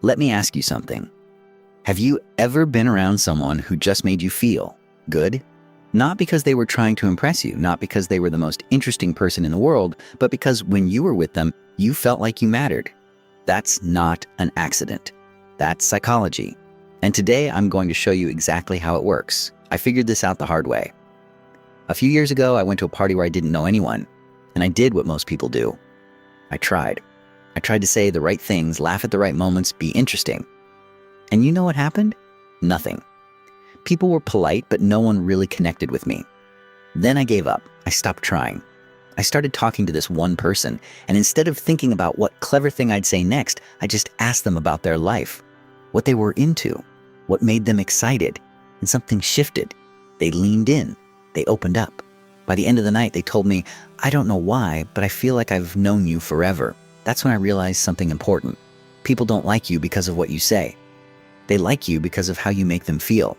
Let me ask you something. Have you ever been around someone who just made you feel good? Not because they were trying to impress you, not because they were the most interesting person in the world, but because when you were with them, you felt like you mattered. That's not an accident. That's psychology. And today I'm going to show you exactly how it works. I figured this out the hard way. A few years ago, I went to a party where I didn't know anyone, and I did what most people do. I tried. I tried to say the right things, laugh at the right moments, be interesting. And you know what happened? Nothing. People were polite, but no one really connected with me. Then I gave up. I stopped trying. I started talking to this one person, and instead of thinking about what clever thing I'd say next, I just asked them about their life, what they were into, what made them excited, and something shifted. They leaned in. They opened up. By the end of the night, they told me, "I don't know why, but I feel like I've known you forever." That's when I realized something important. People don't like you because of what you say. They like you because of how you make them feel.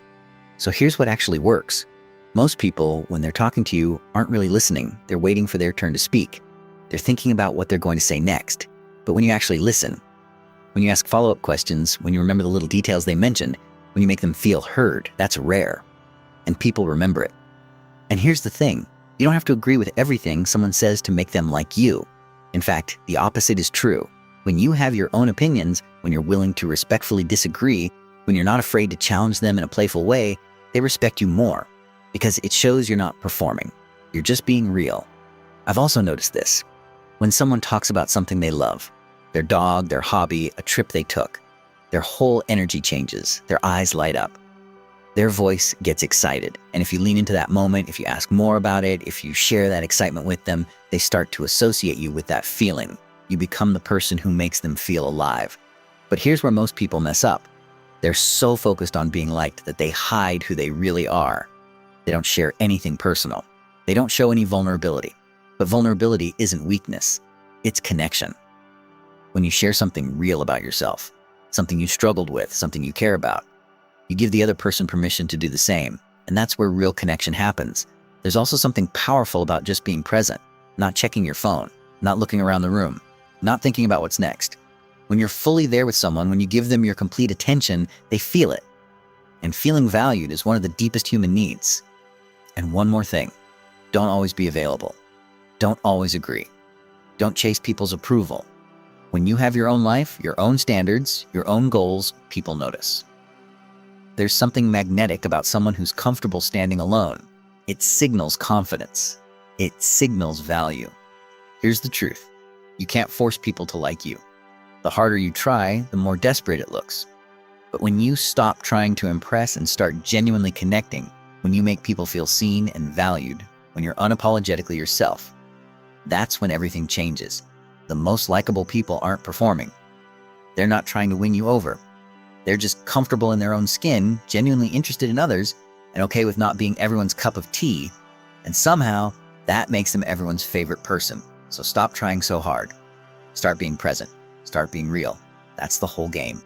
So here's what actually works. Most people, when they're talking to you, aren't really listening. They're waiting for their turn to speak. They're thinking about what they're going to say next. But when you actually listen, when you ask follow-up questions, when you remember the little details they mentioned, when you make them feel heard, that's rare. And people remember it. And here's the thing. You don't have to agree with everything someone says to make them like you. In fact, the opposite is true. When you have your own opinions, when you're willing to respectfully disagree, when you're not afraid to challenge them in a playful way, they respect you more because it shows you're not performing. You're just being real. I've also noticed this. When someone talks about something they love, their dog, their hobby, a trip they took, their whole energy changes, their eyes light up. Their voice gets excited. And if you lean into that moment, if you ask more about it, if you share that excitement with them, they start to associate you with that feeling. You become the person who makes them feel alive. But here's where most people mess up. They're so focused on being liked that they hide who they really are. They don't share anything personal. They don't show any vulnerability. But vulnerability isn't weakness. It's connection. When you share something real about yourself, something you struggled with, something you care about, you give the other person permission to do the same. And that's where real connection happens. There's also something powerful about just being present, not checking your phone, not looking around the room, not thinking about what's next. When you're fully there with someone, when you give them your complete attention, they feel it. And feeling valued is one of the deepest human needs. And one more thing, don't always be available. Don't always agree. Don't chase people's approval. When you have your own life, your own standards, your own goals, people notice. There's something magnetic about someone who's comfortable standing alone. It signals confidence. It signals value. Here's the truth. You can't force people to like you. The harder you try, the more desperate it looks. But when you stop trying to impress and start genuinely connecting, when you make people feel seen and valued, when you're unapologetically yourself, that's when everything changes. The most likable people aren't performing. They're not trying to win you over. They're just comfortable in their own skin, genuinely interested in others, and okay with not being everyone's cup of tea. And somehow, that makes them everyone's favorite person. So stop trying so hard. Start being present. Start being real. That's the whole game.